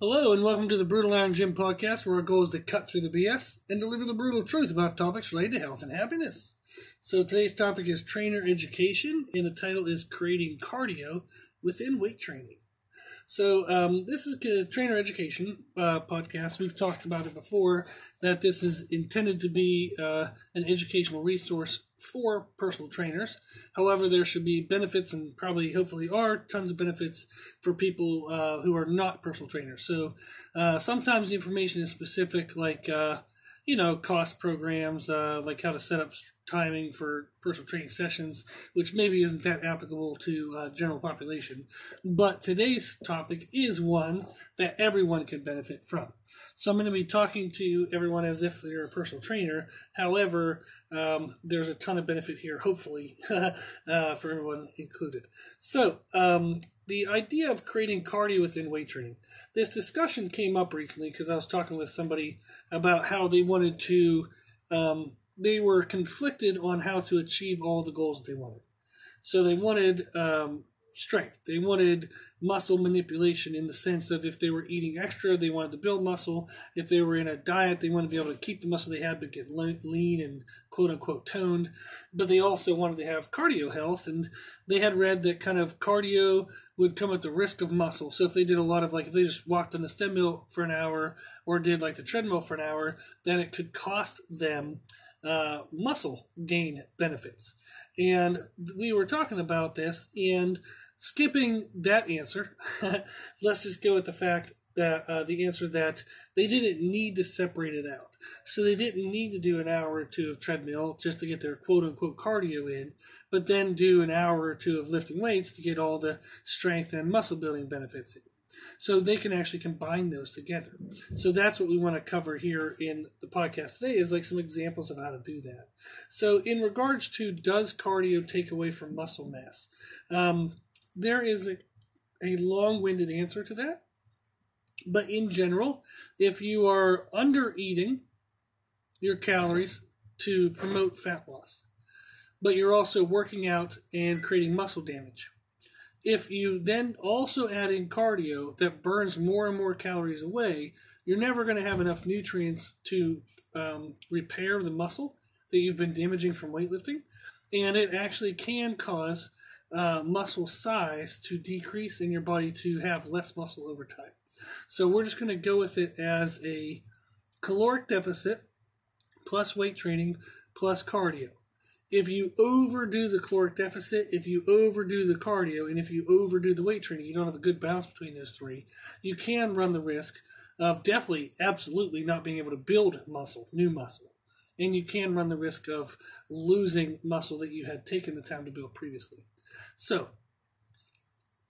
Hello and welcome to the Brutal Iron Gym podcast, where our goal is to cut through the BS and deliver the brutal truth about topics related to health and happiness. So today's topic is trainer education, and the title is Creating Cardio Within Weight Training. So this is a trainer education podcast. We've talked about it before, that this is intended to be an educational resource for personal trainers. However, there should be benefits, and probably hopefully are tons of benefits for people who are not personal trainers. So sometimes the information is specific, like cost programs, like how to set up timing for personal training sessions, which maybe isn't that applicable to general population. But today's topic is one that everyone can benefit from. So I'm going to be talking to everyone as if they're a personal trainer. However, there's a ton of benefit here, hopefully, for everyone included. So the idea of creating cardio within weight training. This discussion came up recently because I was talking with somebody about how they wanted to, they were conflicted on how to achieve all the goals they wanted. So they wanted strength. They wanted muscle manipulation in the sense of if they were eating extra, they wanted to build muscle. If they were in a diet, they wanted to be able to keep the muscle they had but get lean and quote-unquote toned. But they also wanted to have cardio health, and they had read that kind of cardio would come at the risk of muscle. So if they did a lot of, if they just walked on the treadmill for an hour or did like the treadmill for an hour, then it could cost them muscle gain benefits. And we were talking about this, and skipping that answer, let's just go with the fact that the answer that they didn't need to separate it out. So they didn't need to do an hour or two of treadmill just to get their quote-unquote cardio in, but then do an hour or two of lifting weights to get all the strength and muscle building benefits in. So they can actually combine those together. So that's what we want to cover here in the podcast today, is like some examples of how to do that. So in regards to, does cardio take away from muscle mass? There is a long-winded answer to that. But in general, if you are under-eating your calories to promote fat loss, but you're also working out and creating muscle damage, if you then also add in cardio that burns more and more calories away, you're never going to have enough nutrients to repair the muscle that you've been damaging from weightlifting. And it actually can cause muscle size to decrease in your body, to have less muscle over time. So we're just going to go with it as a caloric deficit plus weight training plus cardio. If you overdo the caloric deficit, if you overdo the cardio, and if you overdo the weight training, you don't have a good balance between those three, you can run the risk of definitely, absolutely not being able to build muscle, new muscle. And you can run the risk of losing muscle that you had taken the time to build previously. So,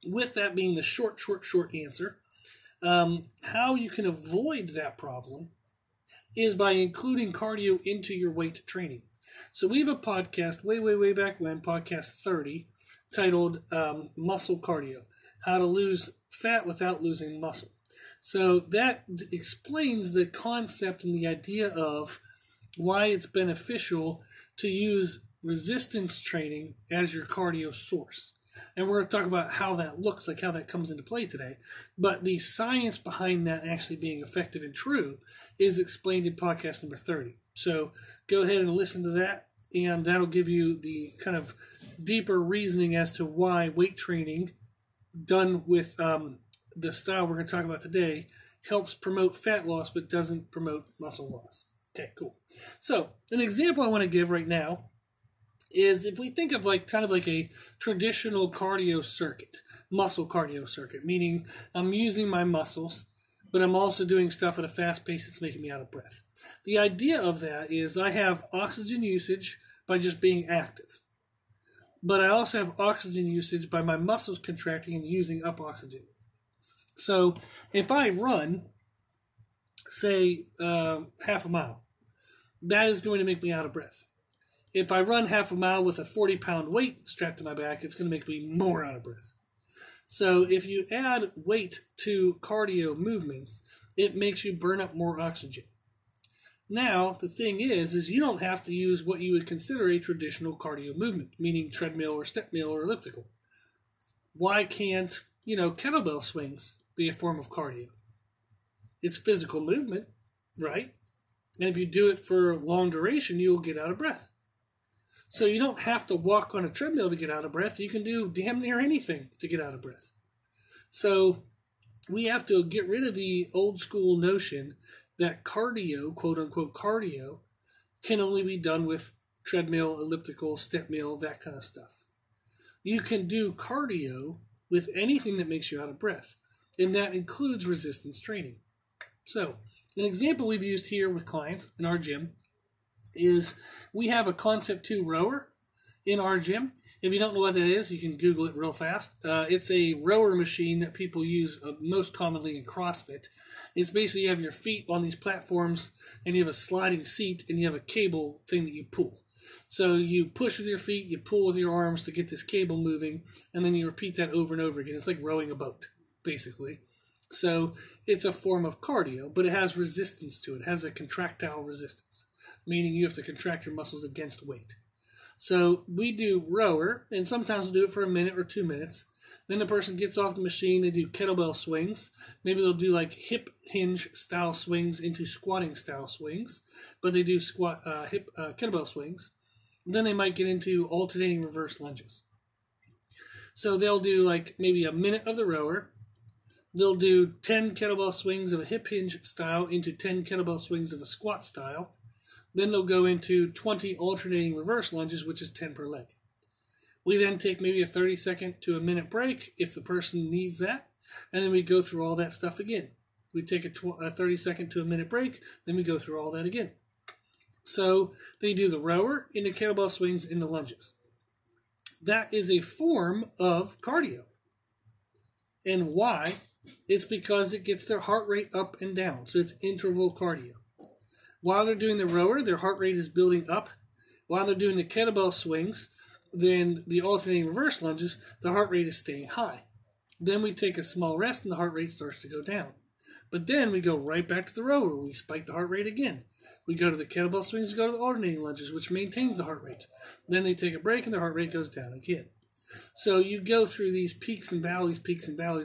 with that being the short answer, how you can avoid that problem is by including cardio into your weight training. So we have a podcast way back when, podcast 30, titled Muscle Cardio, How to Lose Fat Without Losing Muscle. So that explains the concept and the idea of why it's beneficial to use resistance training as your cardio source. And we're going to talk about how that looks, like how that comes into play today. But the science behind that actually being effective and true is explained in podcast number 30. So go ahead and listen to that, and that'll give you the kind of deeper reasoning as to why weight training done with the style we're going to talk about today helps promote fat loss but doesn't promote muscle loss. Okay, cool. So an example I want to give right now is if we think of kind of like a traditional cardio circuit, muscle cardio circuit, meaning I'm using my muscles, but I'm also doing stuff at a fast pace that's making me out of breath. The idea of that is I have oxygen usage by just being active, but I also have oxygen usage by my muscles contracting and using up oxygen. So if I run, say, half a mile, that is going to make me out of breath. If I run half a mile with a 40-pound weight strapped to my back, it's going to make me more out of breath. So if you add weight to cardio movements, it makes you burn up more oxygen. Now, the thing is you don't have to use what you would consider a traditional cardio movement, meaning treadmill or step mill or elliptical. Why can't, kettlebell swings be a form of cardio? It's physical movement, right? And if you do it for long duration, you'll get out of breath. So you don't have to walk on a treadmill to get out of breath. You can do damn near anything to get out of breath. So we have to get rid of the old school notion that cardio, quote unquote cardio, can only be done with treadmill, elliptical, step mill, that kind of stuff. You can do cardio with anything that makes you out of breath, and that includes resistance training. So an example we've used here with clients in our gym is we have a Concept 2 rower in our gym. If you don't know what that is, you can Google it real fast. It's a rower machine that people use most commonly in CrossFit. It's basically you have your feet on these platforms, and you have a sliding seat, and you have a cable thing that you pull. So you push with your feet, you pull with your arms to get this cable moving, and then you repeat that over and over again. It's like rowing a boat, basically. So it's a form of cardio, but it has resistance to it. It has a contractile resistance, meaning you have to contract your muscles against weight. So we do rower, and sometimes we'll do it for a minute or 2 minutes. Then the person gets off the machine, they do kettlebell swings. Maybe they'll do like hip hinge style swings into squatting style swings, but they do kettlebell swings. Then they might get into alternating reverse lunges. So they'll do like maybe a minute of the rower. They'll do 10 kettlebell swings of a hip hinge style into 10 kettlebell swings of a squat style. Then they'll go into 20 alternating reverse lunges, which is 10 per leg. We then take maybe a 30-second to a minute break if the person needs that, and then we go through all that stuff again. We take a 30-second to a minute break, then we go through all that again. So they do the rower into kettlebell swings into lunges. That is a form of cardio. And why? It's because it gets their heart rate up and down. So it's interval cardio. While they're doing the rower, their heart rate is building up. While they're doing the kettlebell swings, then the alternating reverse lunges, the heart rate is staying high. Then we take a small rest and the heart rate starts to go down. But then we go right back to the rower. We spike the heart rate again. We go to the kettlebell swings and go to the alternating lunges, which maintains the heart rate. Then they take a break and their heart rate goes down again. So you go through these peaks and valleys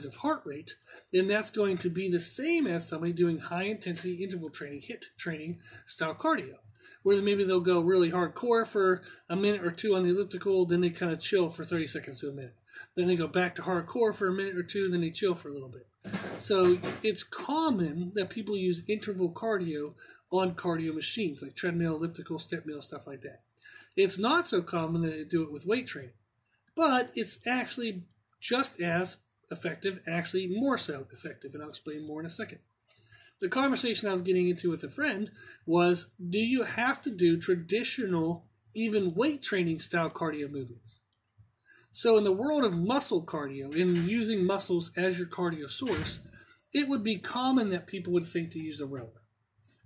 of heart rate, and that's going to be the same as somebody doing high-intensity interval training, HIIT training style cardio, where maybe they'll go really hardcore for a minute or two on the elliptical, then they kind of chill for 30 seconds to a minute. Then they go back to hardcore for a minute or two, then they chill for a little bit. So it's common that people use interval cardio on cardio machines, like treadmill, elliptical, step mill, stuff like that. It's not so common that they do it with weight training. But it's actually just as effective, actually more so effective, and I'll explain more in a second. The conversation I was getting into with a friend was, do you have to do traditional, even weight training style cardio movements? So in the world of muscle cardio, in using muscles as your cardio source, it would be common that people would think to use the rower,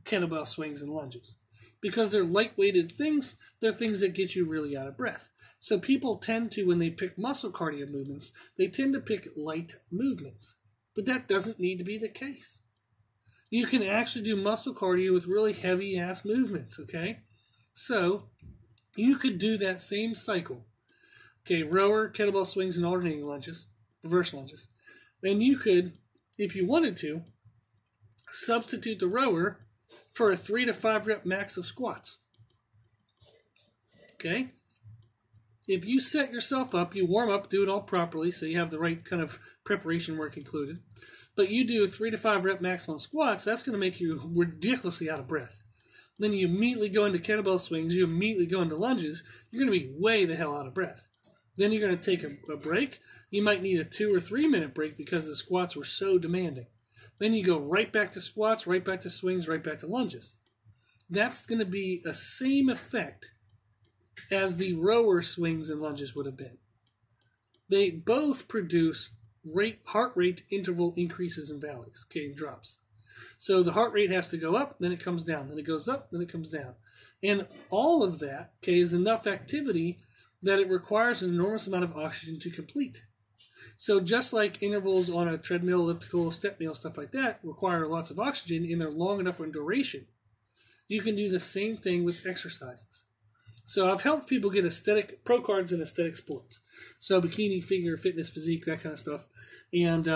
kettlebell swings and lunges. Because they're light-weighted things, they're things that get you really out of breath. So people tend to, when they pick muscle cardio movements, they tend to pick light movements. But that doesn't need to be the case. You can actually do muscle cardio with really heavy-ass movements, okay? So you could do that same cycle. Okay, rower, kettlebell swings, and alternating lunges, reverse lunges. And you could, if you wanted to, substitute the rower for a 3 to 5 rep max of squats. Okay? If you set yourself up, you warm up, do it all properly, so you have the right kind of preparation work included. But you do a 3 to 5 rep max on squats, that's going to make you ridiculously out of breath. Then you immediately go into kettlebell swings, you immediately go into lunges, you're going to be way the hell out of breath. Then you're going to take a break. You might need a 2 or 3 minute break because the squats were so demanding. Then you go right back to squats, right back to swings, right back to lunges. That's going to be the same effect as the rower swings and lunges would have been. They both produce heart rate interval increases and valleys, okay, and drops. So the heart rate has to go up, then it comes down, then it goes up, then it comes down. And all of that, okay, is enough activity that it requires an enormous amount of oxygen to complete. So just like intervals on a treadmill, elliptical, step mill, stuff like that require lots of oxygen and they're long enough in duration, you can do the same thing with exercises. So I've helped people get aesthetic pro cards in aesthetic sports. So bikini, figure, fitness, physique, that kind of stuff. And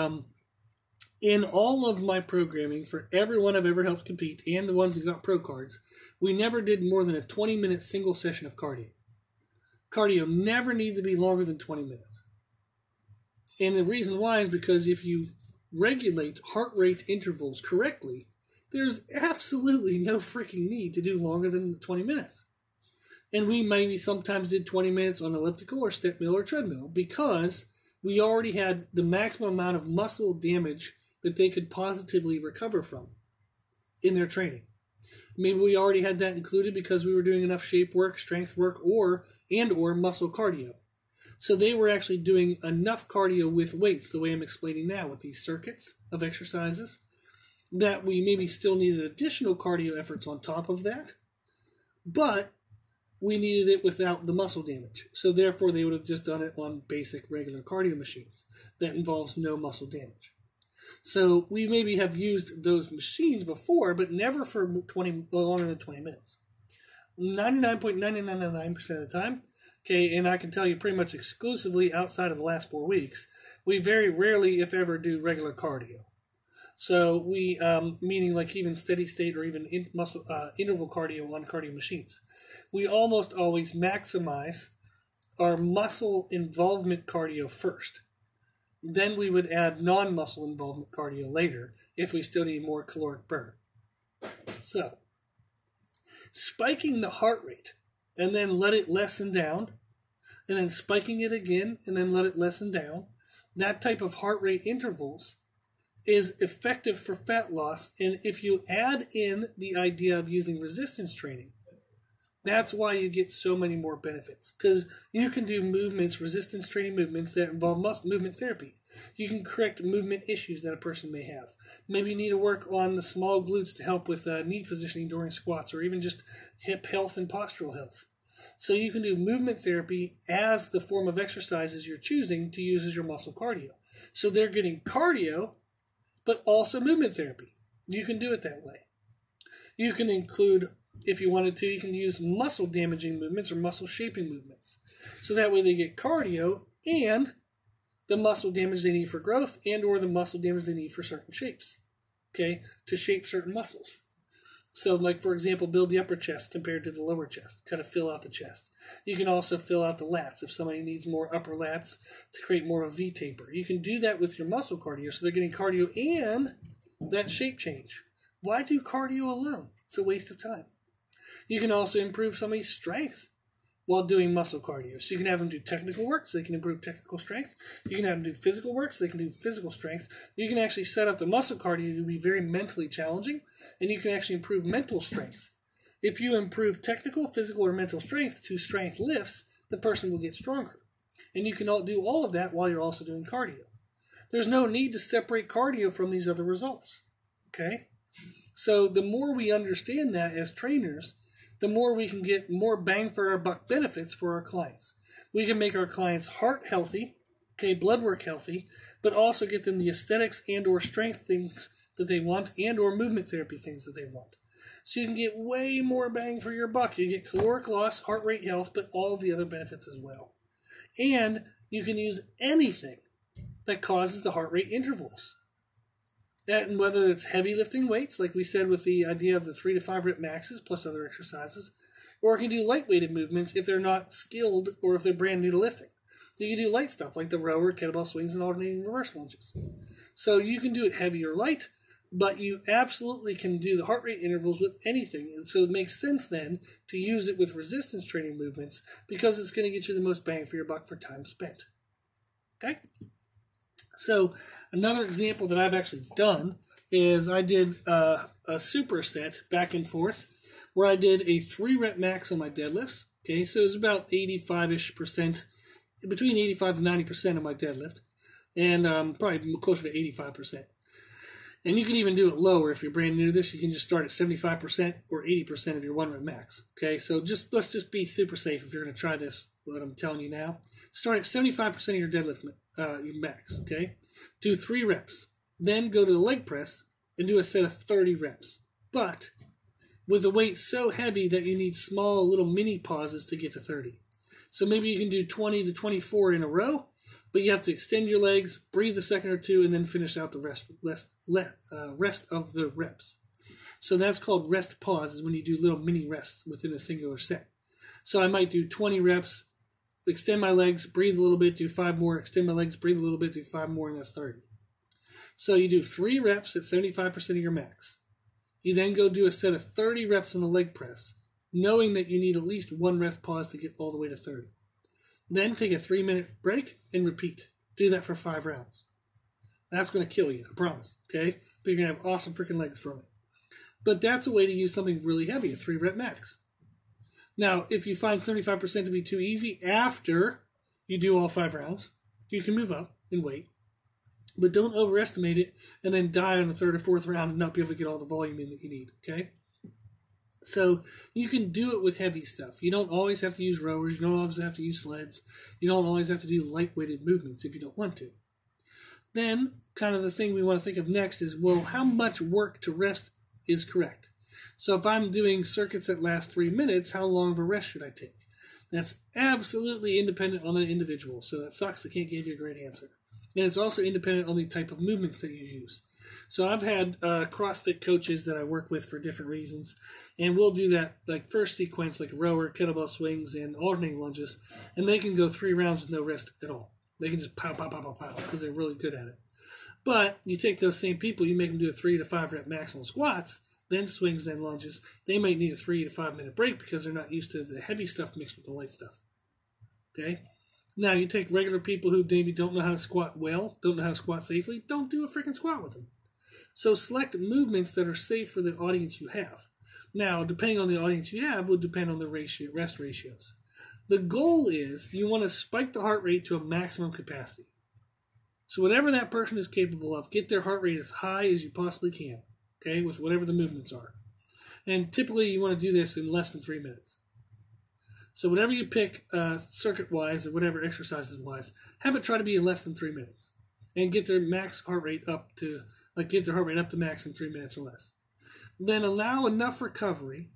In all of my programming for everyone I've ever helped compete and the ones that got pro cards, we never did more than a 20-minute single session of cardio. Cardio never needed to be longer than 20 minutes. And the reason why is because if you regulate heart rate intervals correctly, there's absolutely no freaking need to do longer than 20 minutes. And we maybe sometimes did 20 minutes on elliptical or step mill or treadmill because we already had the maximum amount of muscle damage that they could positively recover from in their training. Maybe we already had that included because we were doing enough shape work, strength work, or muscle cardio. So they were actually doing enough cardio with weights, the way I'm explaining now with these circuits of exercises, that we maybe still needed additional cardio efforts on top of that, but we needed it without the muscle damage. So therefore they would have just done it on basic regular cardio machines that involves no muscle damage. So we maybe have used those machines before, but never for longer than 20 minutes. 99.9999% of the time, okay, and I can tell you pretty much exclusively outside of the last 4 weeks, we very rarely, if ever, do regular cardio. So we, meaning like even steady state or even interval cardio on cardio machines. We almost always maximize our muscle involvement cardio first. Then we would add non-muscle involvement cardio later if we still need more caloric burn. So, spiking the heart rate and then let it lessen down, and then spiking it again and then let it lessen down, that type of heart rate intervals is effective for fat loss. And if you add in the idea of using resistance training, that's why you get so many more benefits, because you can do movements, resistance training movements that involve movement therapy. You can correct movement issues that a person may have. Maybe you need to work on the small glutes to help with knee positioning during squats, or even just hip health and postural health. So you can do movement therapy as the form of exercises you're choosing to use as your muscle cardio. So they're getting cardio, but also movement therapy. You can do it that way. You can include, if you wanted to, you can use muscle damaging movements or muscle shaping movements. So that way they get cardio and the muscle damage they need for growth and or the muscle damage they need for certain shapes, okay, to shape certain muscles. So like, for example, build the upper chest compared to the lower chest, kind of fill out the chest. You can also fill out the lats if somebody needs more upper lats to create more of a V-taper. You can do that with your muscle cardio, so they're getting cardio and that shape change. Why do cardio alone? It's a waste of time. You can also improve somebody's strength while doing muscle cardio. So you can have them do technical work, so they can improve technical strength. You can have them do physical work, so they can do physical strength. You can actually set up the muscle cardio to be very mentally challenging, and you can actually improve mental strength. If you improve technical, physical, or mental strength to strength lifts, the person will get stronger. And you can do all of that while you're also doing cardio. There's no need to separate cardio from these other results, okay? So the more we understand that as trainers, the more we can get more bang for our buck benefits for our clients. We can make our clients heart healthy, okay, blood work healthy, but also get them the aesthetics and or strength things that they want and or movement therapy things that they want. So you can get way more bang for your buck. You get caloric loss, heart rate health, but all of the other benefits as well. And you can use anything that causes the heart rate intervals. That, and whether it's heavy lifting weights, like we said with the idea of the 3 to 5 rep maxes plus other exercises, or it can do lightweighted movements if they're not skilled or if they're brand new to lifting. You can do light stuff like the rower, kettlebell swings, and alternating reverse lunges. So you can do it heavy or light, but you absolutely can do the heart rate intervals with anything. And so it makes sense then to use it with resistance training movements because it's going to get you the most bang for your buck for time spent. Okay? So another example that I've actually done is I did a superset back and forth where I did a 3-rep max on my deadlifts. Okay, so it was about 85-ish%, between 85 to 90% of my deadlift, and probably closer to 85%. And you can even do it lower if you're brand new to this. You can just start at 75% or 80% of your 1-rep max. Okay, so let's just be super safe if you're going to try this, what I'm telling you now. Start at 75% of your deadlift your max, okay? Do 3 reps. Then go to the leg press and do a set of 30 reps. But with a weight so heavy that you need small little mini pauses to get to 30. So maybe you can do 20 to 24 in a row, But you have to extend your legs, breathe a second or two, and then finish out the rest of the reps. So that's called rest pause, is when you do little mini rests within a singular set. So I might do 20 reps, extend my legs, breathe a little bit, do 5 more, extend my legs, breathe a little bit, do 5 more, and that's 30. So you do 3 reps at 75% of your max. You then go do a set of 30 reps on the leg press, knowing that you need at least 1 rest pause to get all the way to 30. Then take a 3-minute break and repeat. Do that for 5 rounds. That's going to kill you, I promise, okay? But you're going to have awesome freaking legs from it. But that's a way to use something really heavy, a 3-rep max. Now, if you find 75% to be too easy after you do all 5 rounds, you can move up and wait. But don't overestimate it and then die on the 3rd or 4th round and not be able to get all the volume in that you need, okay? So you can do it with heavy stuff. You don't always have to use rowers. You don't always have to use sleds. You don't always have to do light-weighted movements if you don't want to. Then, kind of the thing we want to think of next is, well, how much work to rest is correct? So if I'm doing circuits that last 3 minutes, how long of a rest should I take? That's absolutely independent on the individual. So that sucks. I can't give you a great answer. And it's also independent on the type of movements that you use. So I've had CrossFit coaches that I work with for different reasons, and we'll do that like first sequence, like rower, kettlebell swings, and alternating lunges, and they can go 3 rounds with no rest at all. They can just pow, pow, pow, pow, pow, because they're really good at it. But you take those same people, you make them do a 3 to 5 rep max on squats, then swings, then lunges. They might need a 3 to 5 minute break because they're not used to the heavy stuff mixed with the light stuff. Okay? Now, you take regular people who maybe don't know how to squat well, don't know how to squat safely, don't do a freaking squat with them. So select movements that are safe for the audience you have. Now, depending on the audience you have, would depend on the rest ratios. The goal is you want to spike the heart rate to a maximum capacity. So whatever that person is capable of, get their heart rate as high as you possibly can, okay, with whatever the movements are. And typically you want to do this in less than 3 minutes. So whatever you pick circuit-wise or whatever exercises-wise, have it try to be in less than 3 minutes. And get their max heart rate up to, get their heart rate up to max in 3 minutes or less. Then allow enough recovery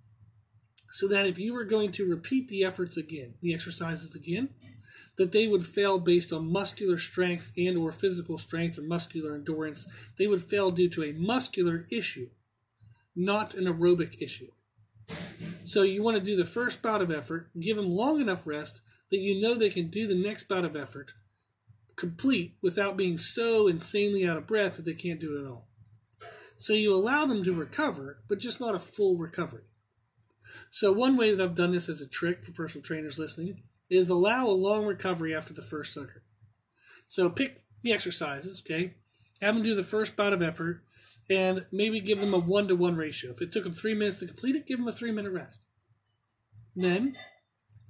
so that if you were going to repeat the efforts again, the exercises again, that they would fail based on muscular strength and or physical strength or muscular endurance. They would fail due to a muscular issue, not an aerobic issue. So you want to do the first bout of effort, give them long enough rest that you know they can do the next bout of effort complete without being so insanely out of breath that they can't do it at all. So you allow them to recover, but just not a full recovery. So one way that I've done this as a trick for personal trainers listening is allow a long recovery after the first circuit. So pick the exercises, okay? Have them do the first bout of effort and maybe give them a 1-to-1 ratio. If it took them 3 minutes to complete it, give them a 3-minute rest. Then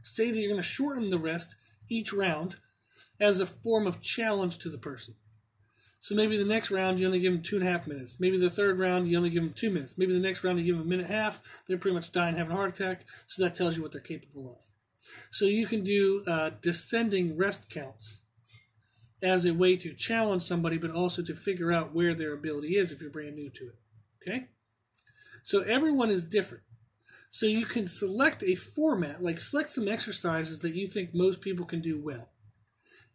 say that you're going to shorten the rest each round as a form of challenge to the person. So maybe the next round you only give them 2.5 minutes. Maybe the third round you only give them 2 minutes. Maybe the next round you give them 1.5 minutes. They're pretty much dying, having a heart attack. So that tells you what they're capable of. So you can do descending rest counts as a way to challenge somebody, but also to figure out where their ability is if you're brand new to it. Okay? So everyone is different. So you can select a format, like select some exercises that you think most people can do well,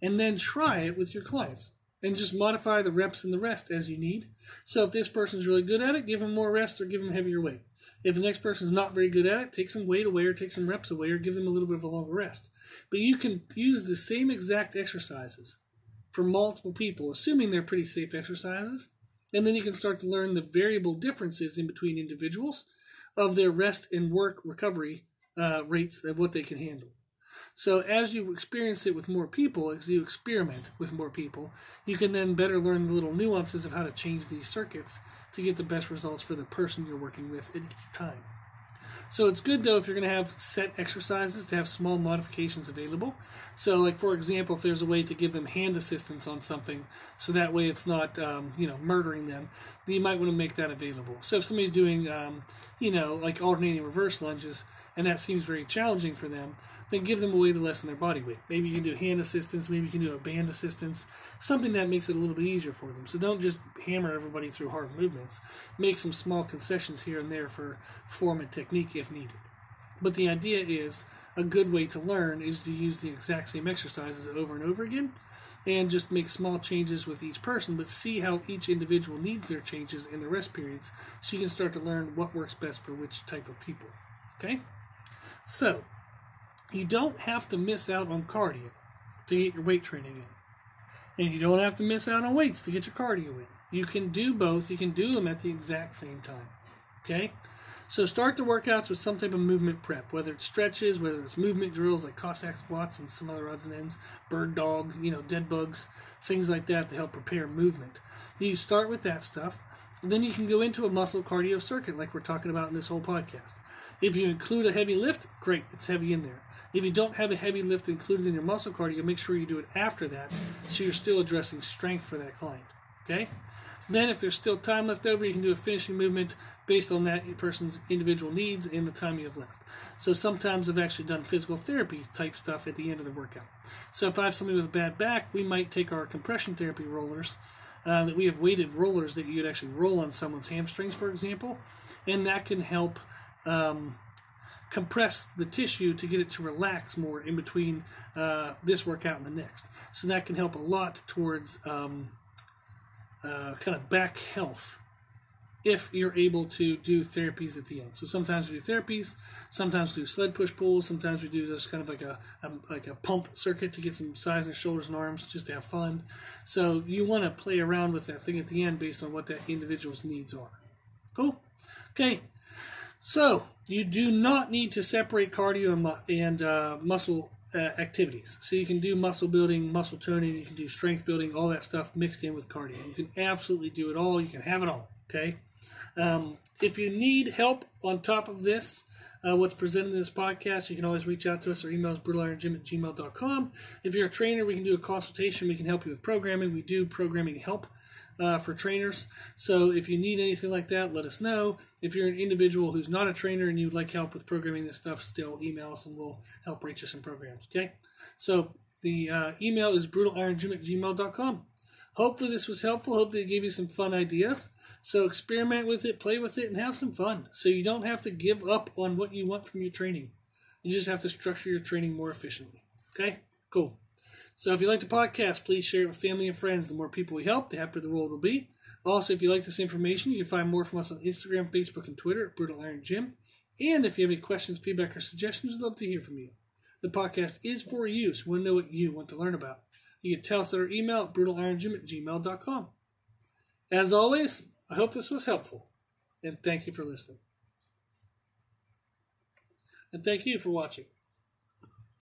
and then try it with your clients. And just modify the reps and the rest as you need. So if this person's really good at it, give them more rest or give them heavier weight. If the next person's not very good at it, take some weight away or take some reps away or give them a little bit of a longer rest. But you can use the same exact exercises for multiple people, assuming they're pretty safe exercises. And then you can start to learn the variable differences in between individuals of their rest and work recovery rates of what they can handle. So as you experience it with more people, as you experiment with more people, you can then better learn the little nuances of how to change these circuits to get the best results for the person you're working with at each time. So it's good, though, if you're going to have set exercises, to have small modifications available. So, like, for example, if there's a way to give them hand assistance on something, so that way it's not, murdering them, then you might want to make that available. So if somebody's doing, like alternating reverse lunges, and that seems very challenging for them, then give them a way to lessen their body weight. Maybe you can do hand assistance, maybe you can do a band assistance, something that makes it a little bit easier for them. So don't just hammer everybody through hard movements. Make some small concessions here and there for form and technique if needed. But the idea is, a good way to learn is to use the exact same exercises over and over again, and just make small changes with each person, but see how each individual needs their changes in the rest periods so you can start to learn what works best for which type of people. Okay? So, you don't have to miss out on cardio to get your weight training in. And you don't have to miss out on weights to get your cardio in. You can do both. You can do them at the exact same time. Okay? So start the workouts with some type of movement prep, whether it's stretches, whether it's movement drills like Cossack squats and some other odds and ends, bird dog, dead bugs, things like that to help prepare movement. You start with that stuff, and then you can go into a muscle cardio circuit like we're talking about in this whole podcast. If you include a heavy lift, great, it's heavy in there. If you don't have a heavy lift included in your muscle cardio, make sure you do it after that so you're still addressing strength for that client. Okay? Then if there's still time left over, you can do a finishing movement based on that person's individual needs and the time you have left. So sometimes I've actually done physical therapy type stuff at the end of the workout. So if I have somebody with a bad back, we might take our compression therapy rollers, that we have weighted rollers that you would actually roll on someone's hamstrings, for example, and that can help compress the tissue to get it to relax more in between this workout and the next. So that can help a lot towards kind of back health if you're able to do therapies at the end. So sometimes we do therapies, sometimes we do sled push pulls, sometimes we do this kind of like a pump circuit to get some size in the shoulders and arms just to have fun. So you want to play around with that thing at the end based on what that individual's needs are. Cool? Okay. So you do not need to separate cardio and muscle activities. So you can do muscle building, muscle toning, you can do strength building, all that stuff mixed in with cardio. You can absolutely do it all. You can have it all. Okay? If you need help on top of this, what's presented in this podcast, you can always reach out to us. Our email is brutalironGym@gmail.com. If you're a trainer, we can do a consultation. We can help you with programming. We do programming help for trainers. So if you need anything like that, let us know. If you're an individual who's not a trainer and you'd like help with programming this stuff, still email us and we'll help write you some programs. Okay? So the email is brutalironGym@gmail.com. Hopefully this was helpful. Hopefully it gave you some fun ideas. So experiment with it, play with it, and have some fun. So you don't have to give up on what you want from your training. You just have to structure your training more efficiently. Okay? Cool. So if you like the podcast, please share it with family and friends. The more people we help, the happier the world will be. Also, if you like this information, you can find more from us on Instagram, Facebook, and Twitter at Brutal Iron Gym. And if you have any questions, feedback, or suggestions, we'd love to hear from you. The podcast is for you, so we want to know what you want to learn about. You can tell us at our email at brutalironGym@gmail.com. As always, I hope this was helpful, and thank you for listening. And thank you for watching.